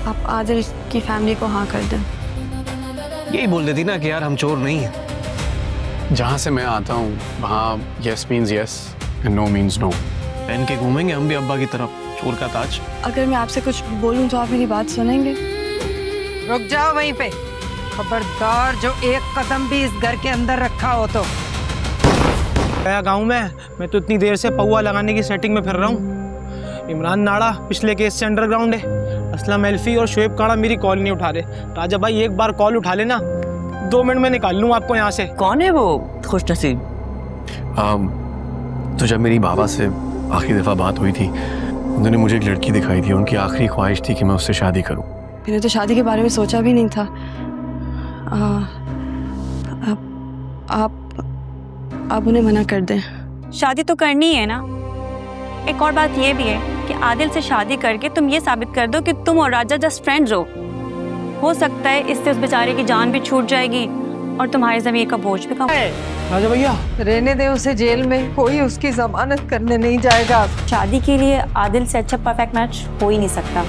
आप आदिल की फैमिली को हाँ कर दें। यही बोल देती ना कि यार हम चोर नहीं हैं। जहाँ से मैं आता हूँ वहाँ yes means yes and no means no. पहन के घूमेंगे हम भी अब्बा की तरफ चोर का ताज। अगर मैं आपसे कुछ बोलूं तो आप मेरी बात सुनेंगे? रुक जाओ वहीं पे। खबरदार जो एक कदम भी इस घर के अंदर रखा हो तो। गया गांव में, मैं तो इतनी देर से पौवा लगाने की सेटिंग में फिर रहा हूँ। इमरान नाड़ा पिछले केस से अंडरग्राउंड है। असलम एल्फी और शुएब काड़ा मेरी कॉल नहीं उठा रहे। राजा भाई एक बार कॉल उठा लेना, 2 मिनट में निकाल लूँ आपको यहाँ से। कौन है वो खुश नसीब? तो जब मेरी बाबा से आखिरी दफ़ा बात हुई थी, उन्होंने मुझे एक लड़की दिखाई थी। उनकी आखिरी ख्वाहिश थी कि मैं उससे शादी करूं। मैंने तो शादी के बारे में सोचा भी नहीं था। आप उन्हें मना कर दें। शादी तो करनी है ना। एक और बात ये भी है कि आदिल से शादी करके तुम ये साबित कर दो कि तुम और राजा जस्ट फ्रेंड्स हो सकता है इससे उस बेचारे की जान भी छूट जाएगी और तुम्हारी ज़मीन का बोझ भी कम। राजा भैया रहने दे उसे जेल में, कोई उसकी जमानत करने नहीं जाएगा। शादी के लिए आदिल से अच्छा परफेक्ट मैच हो ही नहीं सकता।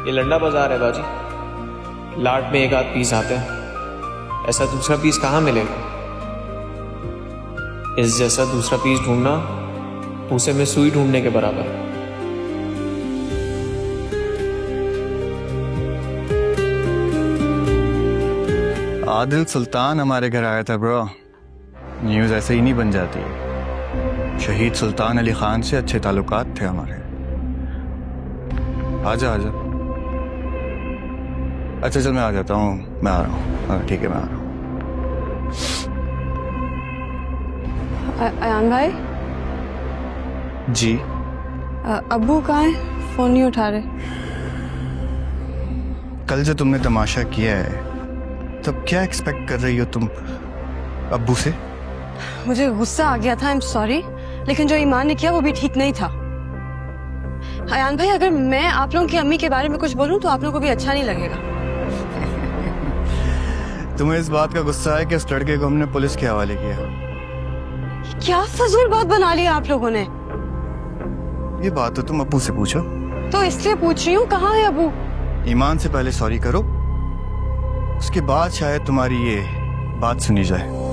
ये लंडा बाजार है बाजी। लाट में एक आध पीस आते हैं, ऐसा दूसरा पीस कहाँ मिलेगा? इस जैसा दूसरा पीस ढूंढना उसे में सुई ढूंढने के बराबर है। आदिल सुल्तान हमारे घर आया था ब्रो। न्यूज़ ऐसे ही नहीं बन जाती। शहीद सुल्तान अली खान से अच्छे ताल्लुकात थे हमारे। आजा आजा। अच्छा चल मैं आ जाता हूँ, मैं आ रहा हूँ। ठीक है मैं आ रहा हूँ। अयान भाई जी अब्बू कहाँ है? फोन नहीं उठा रहे। कल जो तुमने तमाशा किया है तब क्या एक्सपेक्ट कर रही हो तुम अब्बू से? मुझे गुस्सा आ गया था, आई एम सॉरी, लेकिन जो ईमान ने किया वो भी ठीक नहीं था। अयान भाई अगर मैं आप लोगों की अम्मी के बारे में कुछ बोलूं तो आप लोगों को भी अच्छा नहीं लगेगा। तुम्हें इस बात का गुस्सा है कि उस लड़के को हमने पुलिस के हवाले किया? क्या फजूल बात बना लिया आप लोगों ने। ये बात तो तुम अब्बू से पूछो। तो इसलिए पूछ रही हूँ, कहाँ है अब्बू? ईमान से पहले सॉरी करो, उसके बाद शायद तुम्हारी ये बात सुनी जाए।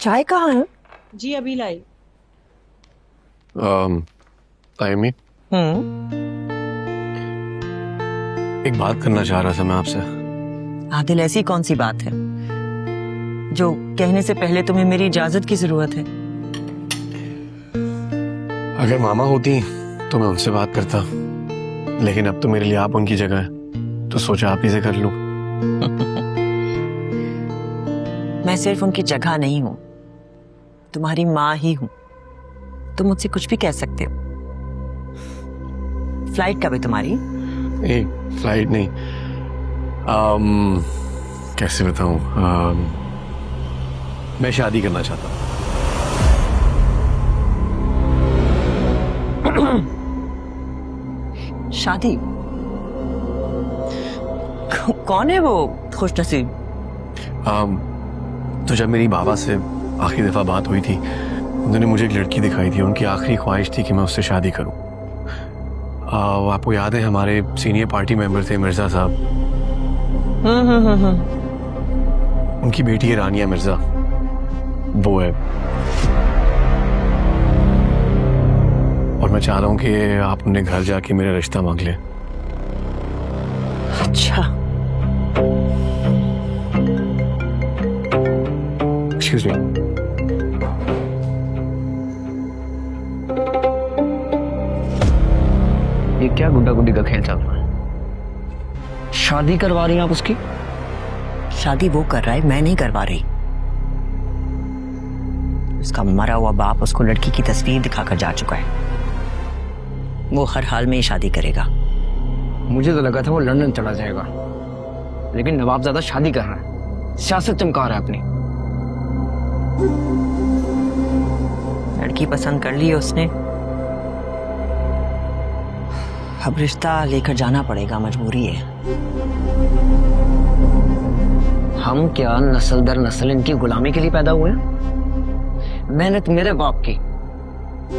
चाय कहाँ है? जी अभी लाई। तायमी, एक बात करना चाह रहा था मैं आपसे। आदिल ऐसी कौन सी बात है जो कहने से पहले तुम्हें मेरी इजाजत की जरूरत है? अगर मामा होती तो मैं उनसे बात करता, लेकिन अब तो मेरे लिए आप उनकी जगह है, तो सोचा आप ही से कर लूं। मैं सिर्फ उनकी जगह नहीं हूं, तुम्हारी माँ ही हूं। तुम मुझसे कुछ भी कह सकते हो। फ्लाइट कब है तुम्हारी? नहीं, फ्लाइट नहीं। कैसे बताऊं, मैं शादी करना चाहता हूं। शादी? कौन है वो खुशनसीब? तो जब मेरी बाबा से आखिरी दफा बात हुई थी, उन्होंने मुझे एक लड़की दिखाई थी। उनकी आखिरी ख्वाहिश थी कि मैं उससे शादी करूं। आपको याद है हमारे सीनियर पार्टी मेंबर थे मिर्जा साहब, उनकी बेटी है रानिया मिर्जा, वो है। और मैं चाह रहा हूं कि आप उन्हें घर जाके मेरा रिश्ता मांग लें। अच्छा, एक्सक्यूज मी। ये क्या गुड्डा गुड्डी का खेल चल रहा है? शादी करवा रही हैं आप उसकी? शादी वो कर रहा है, मैं नहीं करवा रही। उसका मरा हुआ बाप उसको लड़की की तस्वीर दिखाकर जा चुका है। वो हर हाल में ही शादी करेगा। मुझे तो लगा था वो लंदन चला जाएगा, लेकिन नवाबजादा शादी कर रहा है, सियासत चमका रहा है अपनी। लड़की पसंद कर ली है उसने, अब रिश्ता लेकर जाना पड़ेगा, मजबूरी है। हम क्या नस्ल दर नस्ल इनकी गुलामी के लिए पैदा हुए हैं? मेहनत मेरे बाप की,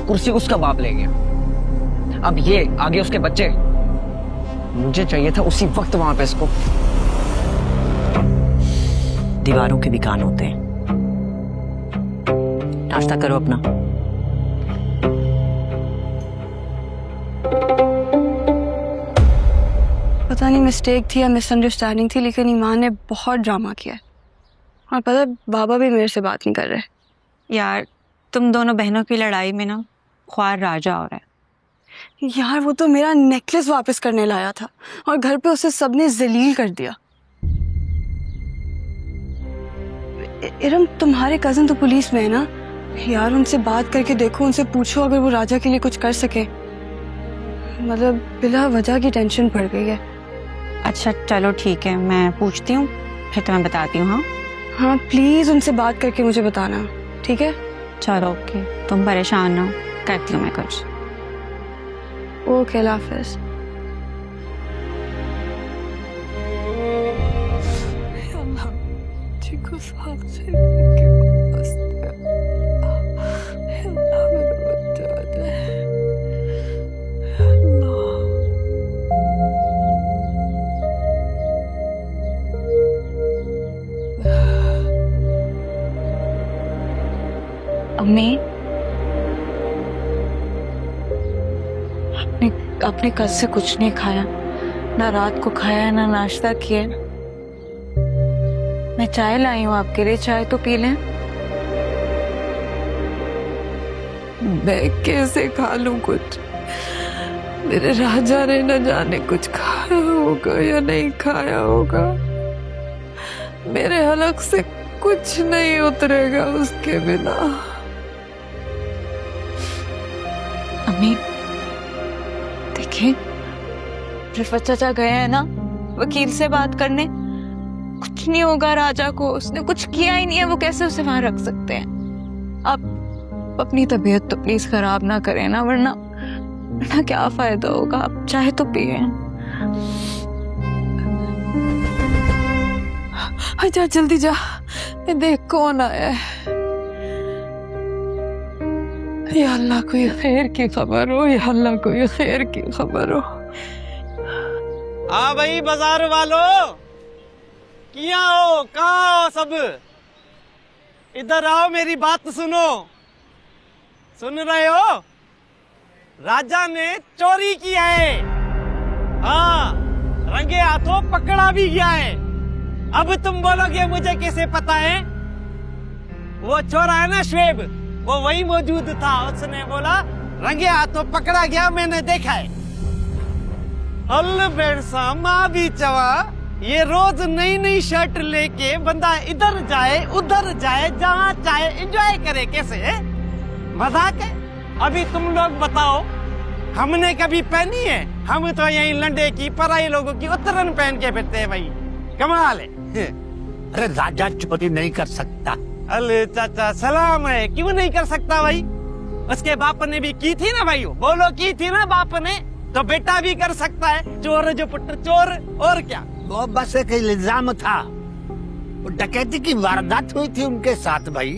कुर्सी उसका बाप ले गया, अब ये आगे उसके बच्चे। मुझे चाहिए था उसी वक्त वहां पे इसको। दीवारों के भी कान होते हैं। नाश्ता करो अपना। पता नहीं मिस्टेक थी या मिसअंडरस्टैंडिंग थी, लेकिन ईमान ने बहुत ड्रामा किया है। और पता है बाबा भी मेरे से बात नहीं कर रहे। यार तुम दोनों बहनों की लड़ाई में ना ख्वार राजा हो रहा है। यार वो तो मेरा नेकलेस वापस करने लाया था और घर पे उसे सबने जलील कर दिया। इरम, तुम्हारे कजन तो पुलिस में है ना यार, उनसे बात करके देखो, उनसे पूछो अगर वो राजा के लिए कुछ कर सके। मतलब बिला वजह की टेंशन पड़ गई है। अच्छा चलो ठीक है, मैं पूछती हूँ फिर तुम्हें बताती हूँ। हाँ हाँ प्लीज उनसे बात करके मुझे बताना, ठीक है? चलो ओके, तुम परेशान ना हो, करती हूँ मैं कुछ। ओके, अल्लाह हाफिज। अम्मी, आपने कल से कुछ नहीं खाया, ना रात को खाया ना नाश्ता किया। मैं चाय लाई हूँ आपके लिए, चाय तो पी लें। मैं कैसे खा लूं कुछ? मेरे राजा ने न जाने कुछ खाया होगा या नहीं खाया होगा। मेरे हलक से कुछ नहीं उतरेगा उसके बिना। अम्मी देखिए, रिफत चाचा गए हैं ना वकील से बात करने। कुछ नहीं होगा राजा को, उसने कुछ किया ही नहीं है, वो कैसे उसे वहां रख सकते हैं? आप अपनी तबीयत तो प्लीज खराब ना करें ना, वरना क्या फायदा होगा। आप चाहे तो पिए। जा जल्दी जा, देख कौन आया है। या अल्लाह कोई खैर की खबर हो, या अल्लाह कोई खैर की खबर हो। हाँ भाई बाजार वालों, किया हो, कहाँ हो सब? इधर आओ, मेरी बात सुनो। सुन रहे हो? राजा ने चोरी किया है। हाँ, रंगे हाथों पकड़ा भी गया है। अब तुम बोलोगे मुझे कैसे पता है? वो चोरा है ना शुएब, वो वही मौजूद था। उसने बोला रंगे हाथों पकड़ा गया, मैंने देखा है। अल्ल बेरसा माँ भी चवा, ये रोज नई नई शर्ट लेके बंदा इधर जाए उधर जाए जहाँ चाहे एंजॉय करे, कैसे है? मजाक है? अभी तुम लोग बताओ, हमने कभी पहनी है? हम तो यही लंडे की पराई लोगों की उतरन पहन के फिरते हैं भाई, कमाल है। अरे राजा चोरी नहीं कर सकता। अरे चाचा सलाम है, क्यों नहीं कर सकता भाई? उसके बाप ने भी की थी ना भाई, बोलो की थी ना बाप ने, तो बेटा भी कर सकता है। चोर जो पुत्र चोर, और क्या? वो बस एक इल्जाम था, वो डकैती की वारदात हुई थी उनके साथ भाई।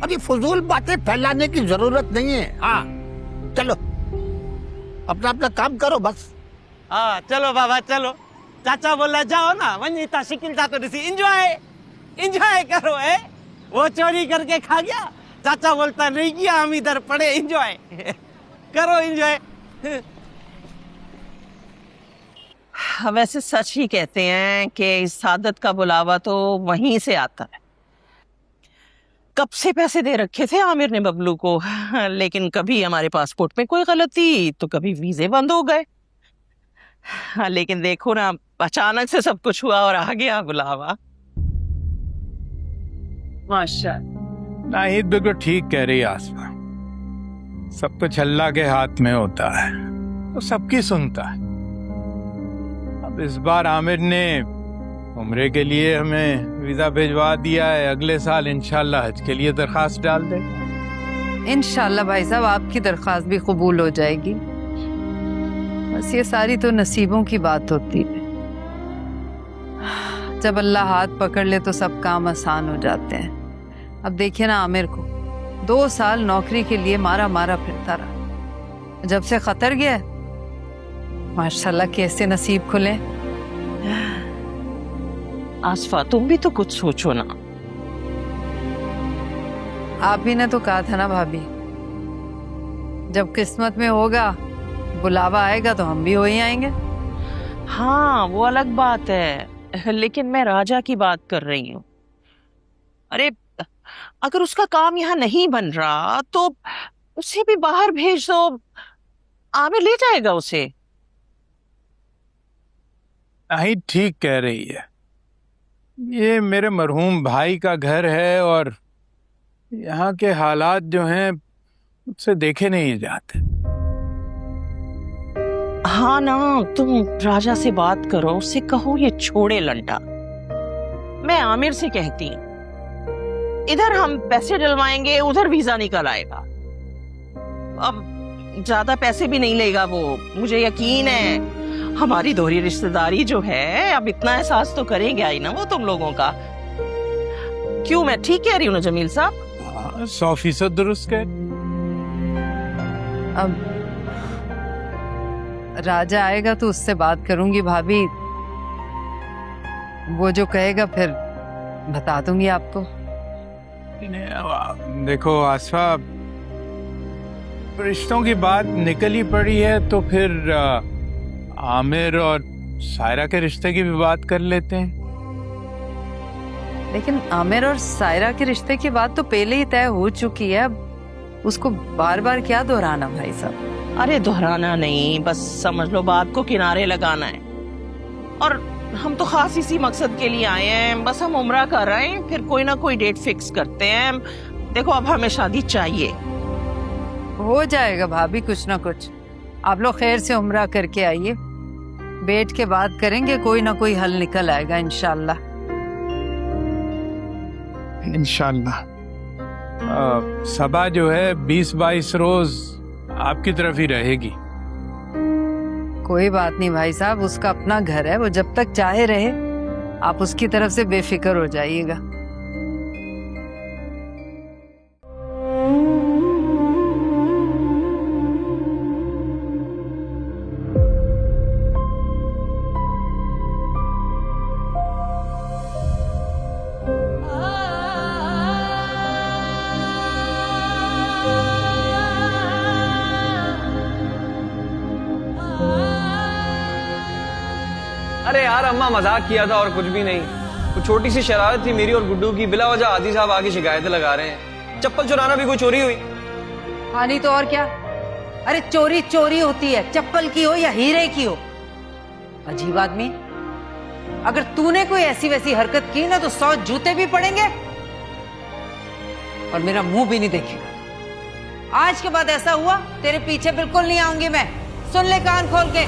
अभी फजूल बातें फैलाने की जरूरत नहीं है। हाँ चलो अपना अपना काम करो बस। हाँ चलो बाबा चलो, चाचा बोला जाओ ना, वही शिकिल था तो एंजॉय एंजॉय करो है। वो चोरी करके खा गया, चाचा बोलता नहीं किया, हम इधर पड़े, एंजॉय करो एंजॉय। वैसे सच ही कहते हैं कि इस आदत का बुलावा तो वहीं से आता है। कब से पैसे दे रखे थे आमिर ने बबलू को, लेकिन कभी हमारे पासपोर्ट में कोई गलती तो कभी वीजे बंद हो गए। लेकिन देखो ना, अचानक से सब कुछ हुआ और आ गया बुलावा। माशाअल्लाह। नाहिद बिल्कुल ठीक कह रही है आसमा, सब कुछ अल्लाह के हाथ में होता है, तो सबकी सुनता है। अब इस बार आमिर ने उम्रे के लिए हमें वीजा भिजवा दिया है, अगले साल इंशाल्लाह हज के लिए दरखास्त डाल दे। इंशाल्लाह भाई साहब आपकी दरख्वास्त भी कबूल हो जाएगी। बस ये सारी तो नसीबों की बात होती है, जब अल्लाह हाथ पकड़ ले तो सब काम आसान हो जाते हैं। अब देखिए ना आमिर को, 2 साल नौकरी के लिए मारा मारा फिरता रहा, जब से खतर गया माशाल्लाह कैसे नसीब खुले। आसफा तुम भी तो कुछ सोचो ना। आप ही ने तो कहा था ना भाभी, जब किस्मत में होगा बुलावा आएगा तो हम भी हो ही आएंगे। हाँ वो अलग बात है, लेकिन मैं राजा की बात कर रही हूँ। अरे अगर उसका काम यहाँ नहीं बन रहा तो उसे भी बाहर भेज दो, आमिर ले जाएगा उसे। नहीं ठीक कह रही है, ये मेरे मरहूम भाई का घर है और यहाँ के हालात जो हैं उससे देखे नहीं जाते। हाँ ना, तुम राजा से बात करो, उससे कहो ये छोड़े लंडा। मैं आमिर से कहती, इधर हम पैसे डलवाएंगे, उधर वीजा निकल आएगा। अब ज्यादा पैसे भी नहीं लेगा वो, मुझे यकीन है। हमारी दोहरी रिश्तेदारी जो है, अब इतना एहसास तो करेंगे ही ना वो तुम लोगों का। क्यों, मैं ठीक कह रही हूँ ना जमील साहब? 100% दुरुस्त कह। अब राजा आएगा तो उससे बात करूंगी भाभी, वो जो कहेगा फिर बता दूंगी आपको। देखो आसफा, रिश्तों की बात निकल ही पड़ी है तो फिर आमिर और सायरा के रिश्ते की भी बात कर लेते हैं। लेकिन आमिर और सायरा के रिश्ते की बात तो पहले ही तय हो चुकी है, अब उसको बार बार क्या दोहराना भाई साहब? अरे दोहराना नहीं, बस समझ लो बात को किनारे लगाना है। और हम तो खास इसी मकसद के लिए आए हैं, बस हम उम्रा कर रहे हैं, फिर कोई ना कोई डेट फिक्स करते हैं। देखो अब हमें शादी चाहिए। हो जाएगा भाभी कुछ ना कुछ, आप लोग खैर से उम्रा करके आइए, बैठ के बात करेंगे, कोई ना कोई हल निकल आएगा इंशाल्लाह। इंशाल्लाह। सबा जो है 20-22 रोज आपकी तरफ ही रहेगी। कोई बात नहीं भाई साहब, उसका अपना घर है, वो जब तक चाहे रहे, आप उसकी तरफ से बेफिक्र हो जाइएगा। अरे यार अम्मा मजाक किया था और कुछ भी नहीं, वो छोटी सी शरारत थी मेरी और गुड्डू की, बिला वजह आदि साहब आके शिकायतें लगा रहे हैं। चप्पल चुराना भी कोई चोरी हुई? हाँ नहीं तो और क्या, अरे चोरी चोरी होती है, चप्पल की हो या हीरे की हो। अजीब आदमी, अगर तूने कोई ऐसी वैसी हरकत की ना तो 100 जूते भी पड़ेंगे और मेरा मुंह भी नहीं देखेगा। आज के बाद ऐसा हुआ तेरे पीछे बिल्कुल नहीं आऊंगी मैं, सुन ले कान खोल के।